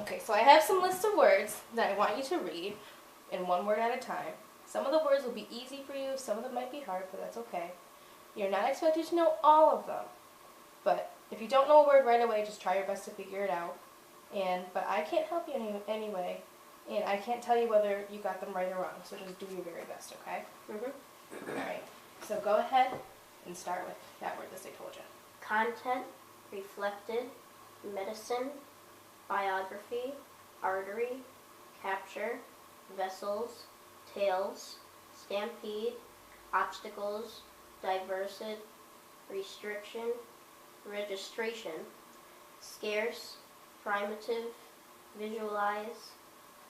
Okay, so I have some lists of words that I want you to read in one word at a time. Some of the words will be easy for you, some of them might be hard, but that's okay. You're not expected to know all of them, but if you don't know a word right away, just try your best to figure it out. But I can't help you anyway, and I can't tell you whether you got them right or wrong, so just do your very best, okay? Alright, so go ahead and start with that word that I told you. Content, reflected, medicine, biography, artery, capture, vessels, tails, stampede, obstacles, diversid, restriction, registration, scarce, primitive, visualize,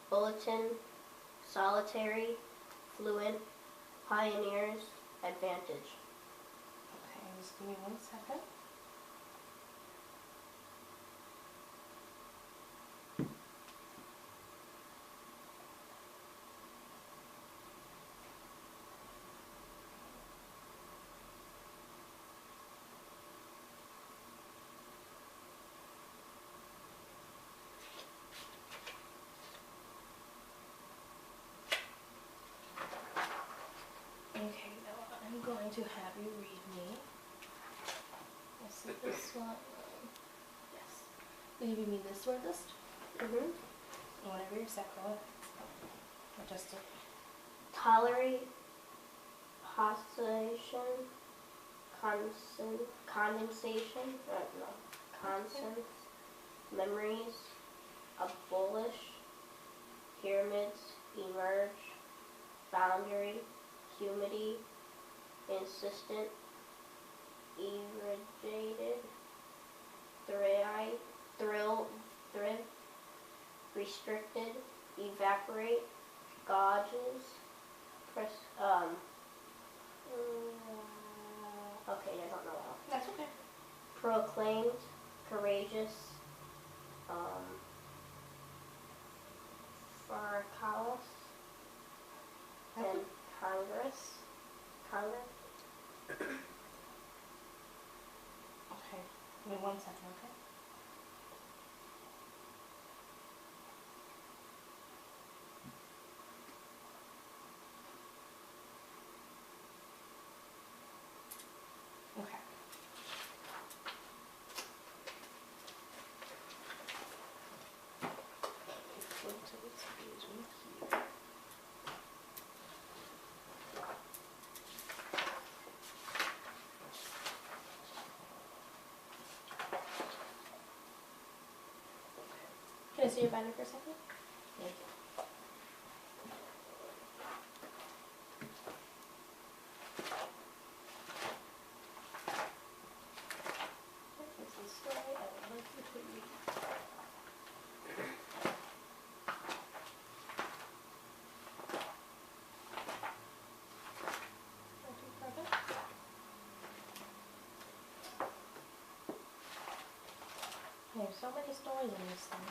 bulletin, solitary, fluent, pioneers, advantage. Okay, just give me 1 second. Okay, now I'm going to have you read me. Let's see this one. Yes. Will you read me this word list? Whenever you're set, go ahead. Adjust it. Tolerate, postulation, condensation, conscience, memories, abolish, pyramids, emerge, boundary, humidity, insistent, irradiated, thrill, restricted, evaporate, gauges, okay, I don't know how. That's okay. Proclaimed, courageous, Farcalis, and Congress. Okay. Give me 1 second, okay? Okay. Go to this page in here. Can I see your binder for a second? Thank you. This is the story I would like you to read. Okay, perfect. There's so many stories in this thing.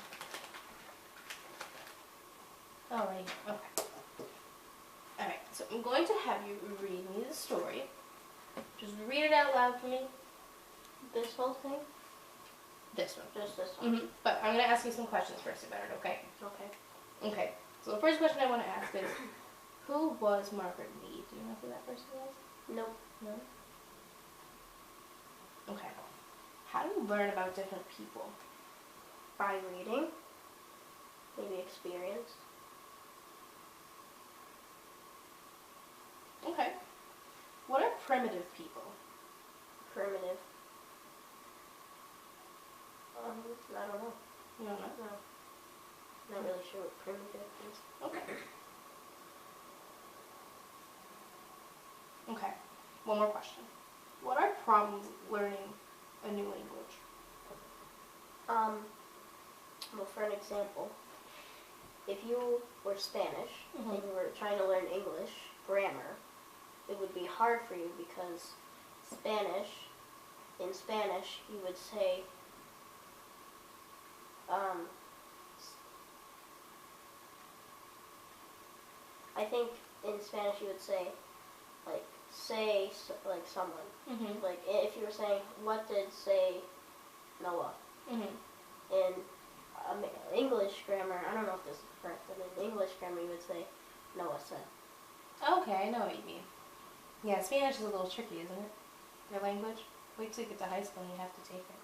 Alright, okay. Alright, so I'm going to have you read me the story. Just read it out loud for me. This whole thing? This one. Just this one? But I'm going to ask you some questions first about it, okay? Okay. Okay, so the first question I want to ask is, who was Margaret Mead? Do you know who that person was? Nope. No? Okay. How do you learn about different people? By reading. Maybe experience. Okay. What are primitive people? Primitive. I don't know. You don't know? No. Not really sure what primitive is. Okay. Okay. One more question. What are problems learning a new language? Well, for an example, if you were Spanish and you were trying to learn English grammar, it would be hard for you because in Spanish, you would say, I think in Spanish you would say, like, like someone. Like, if you were saying, what did say Noah? And English grammar, I don't know if this is correct, but in English grammar you would say Noah said. Okay, I know what you mean. Yeah, Spanish is a little tricky, isn't it? Your language? Wait till you get to high school and you have to take it.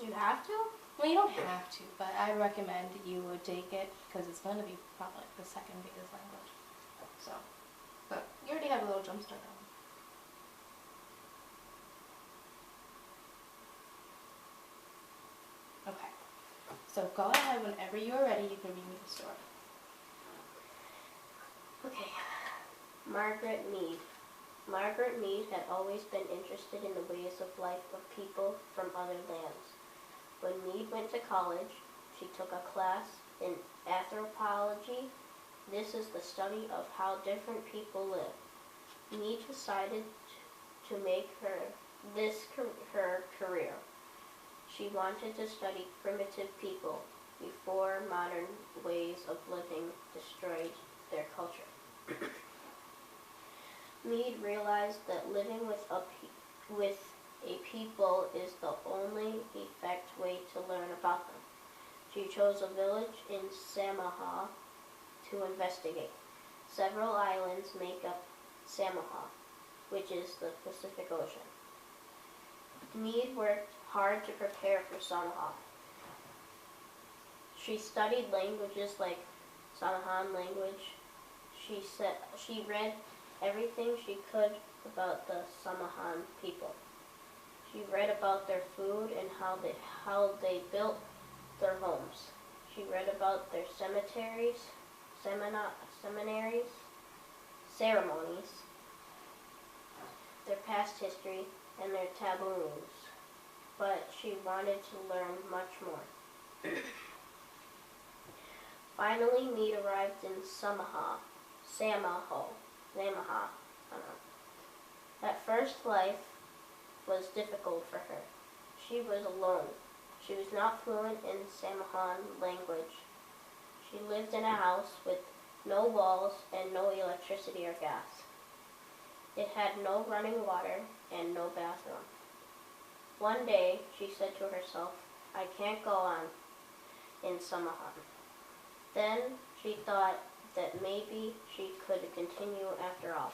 You have to? Well, you don't have to, but I recommend you would take it because it's going to be probably like the second biggest language. So, but you already have a little jump start on. Okay. So go ahead whenever you are ready. You can read me the story. Okay. Margaret Mead. Margaret Mead had always been interested in the ways of life of people from other lands. When Mead went to college, she took a class in anthropology. This is the study of how different people live. Mead decided to make her career. She wanted to study primitive people before modern ways of living destroyed their culture. Mead realized that living with a people is the only effective way to learn about them. She chose a village in Samaha to investigate. Several islands make up Samaha, which is the Pacific Ocean. Mead worked hard to prepare for Samaha. She studied languages like Samahan language. She read everything she could about the Samahan people. She read about their food and how they built their homes. She read about their cemeteries, ceremonies, their past history, and their taboos. But she wanted to learn much more. Finally, Mead arrived in Samaha. At first, life was difficult for her. She was alone. She was not fluent in Samahan language. She lived in a house with no walls and no electricity or gas. It had no running water and no bathroom. One day, she said to herself, "I can't go on in Samahan." Then she thought that maybe she could continue after all.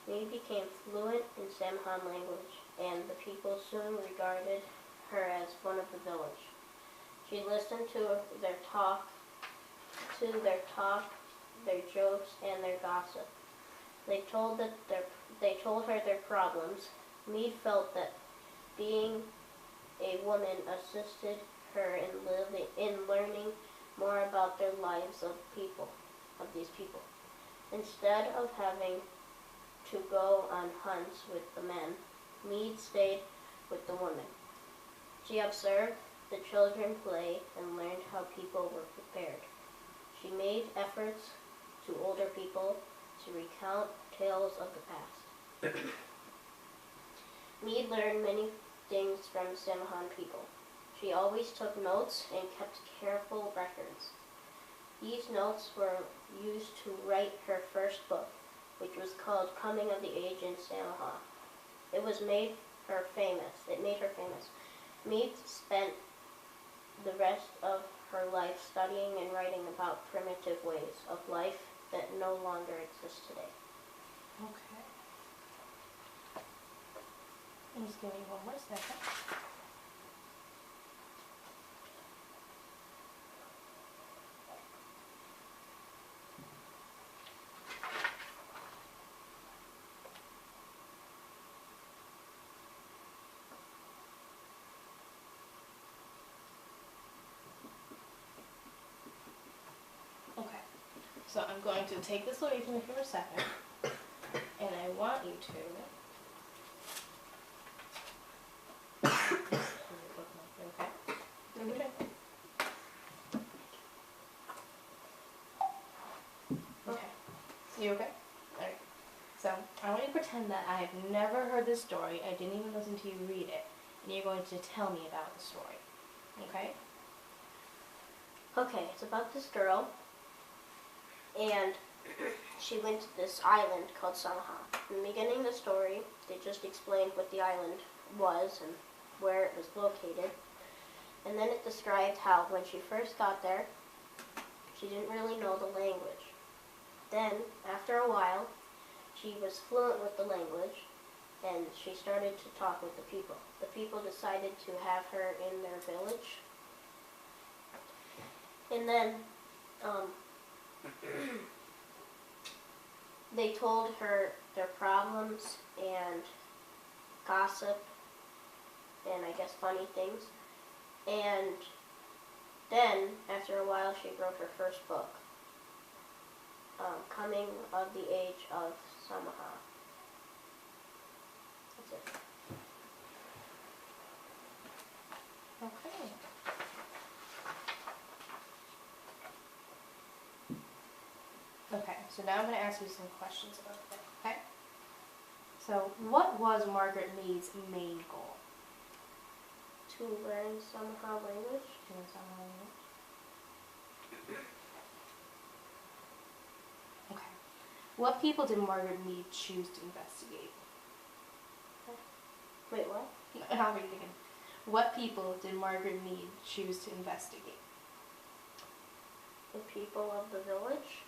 Mead became fluent in Samahan language, and the people soon regarded her as one of the village. She listened to their talk, their jokes, and their gossip. They told her their problems. Mead felt that being a woman assisted her in learning more about their lives of these people. Instead of having to go on hunts with the men, Mead stayed with the women. She observed the children play and learned how people were prepared. She made efforts to older people to recount tales of the past. Mead learned many things from Samahan people. She always took notes and kept careful records. These notes were used to write her first book, which was called Coming of the Age in Samaha. It made her famous. Mead spent the rest of her life studying and writing about primitive ways of life that no longer exist today. Okay. Just give me one more second. Okay, so I'm going to take this away from you for a second, and I want you to okay? Okay. You okay? Alright. So I want you to pretend that I have never heard this story. I didn't even listen to you read it. And you're going to tell me about the story. Okay? Okay, it's about this girl, and she went to this island called Samaha. In the beginning of the story, they just explained what the island was and where it was located. And then it described how when she first got there, she didn't really know the language. Then, after a while, she was fluent with the language, and she started to talk with the people. The people decided to have her in their village. And then they told her their problems and gossip and I guess funny things. And then, after a while, she wrote her first book, Coming of the Age of Samaha. That's it. Okay. Okay, so now I'm going to ask you some questions about that, okay? So, what was Margaret Mead's main goal? To learn Samaha language. Do you know some language? Okay. What people did Margaret Mead choose to investigate? Wait, what? I'll read it again. What people did Margaret Mead choose to investigate? The people of the village.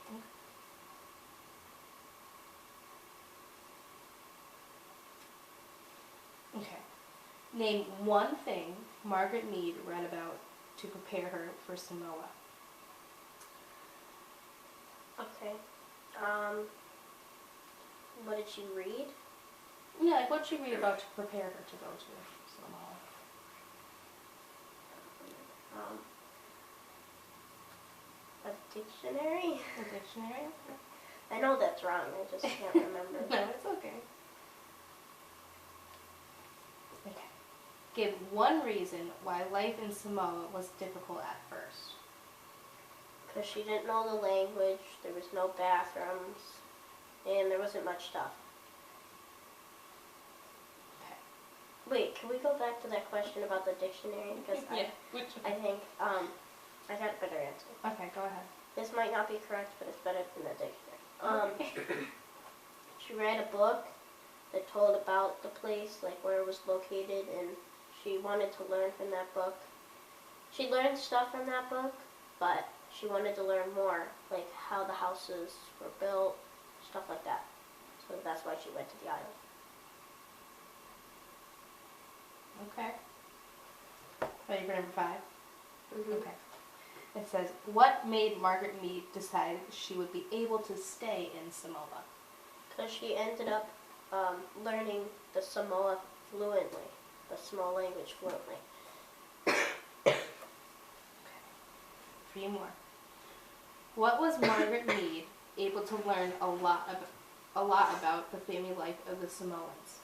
Okay. Name one thing Margaret Mead read about to prepare her for Samoa. Okay. What did she read? Yeah, like what did she read about to prepare her to go to Samoa? A dictionary? A dictionary? I know that's wrong, I just can't remember. No, it's okay. Okay. Give one reason why life in Samoa was difficult at first. Because she didn't know the language, there was no bathrooms, and there wasn't much stuff. Okay. Wait, can we go back to that question about the dictionary? Because Yeah. I think I got a better answer. Okay, go ahead. This might not be correct, but it's better than the dictionary. She read a book that told about the place, like where it was located, and she wanted to learn from that book. She learned stuff from that book, but she wanted to learn more, like how the houses were built, stuff like that. So that's why she went to the island. Okay. Ready for number 5? Mm-hmm. Okay. It says, what made Margaret Mead decide she would be able to stay in Samoa? Because she ended up learning the Samoa fluently, the Samoa language fluently. Okay. 3 more. What was Margaret Mead able to learn a lot about the family life of the Samoans?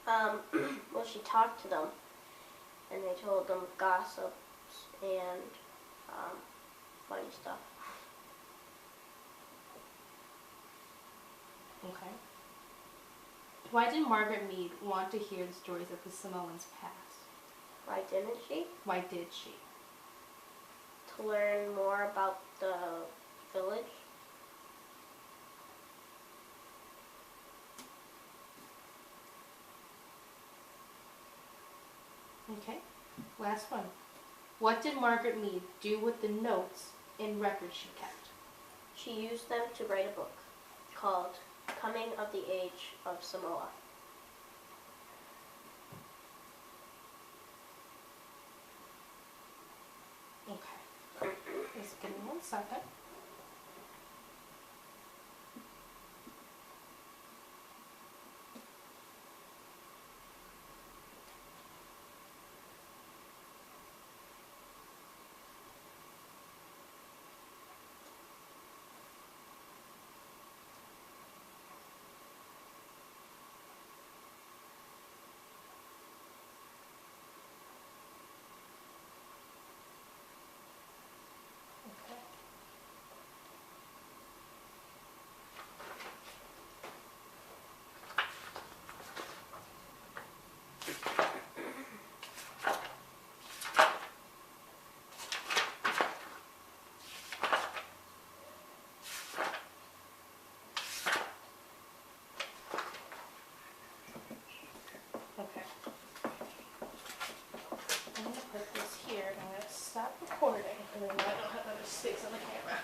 Well, she talked to them, and they told them gossips and funny stuff. Okay. Why did Margaret Mead want to hear the stories of the Samoans' past? Why didn't she? Why did she? To learn more about the village. Okay. Last one. What did Margaret Mead do with the notes and records she kept? She used them to write a book called Coming of the Age of Samoa. Okay. Just give me 1 second. Okay. And then now I don't have that much space on the camera.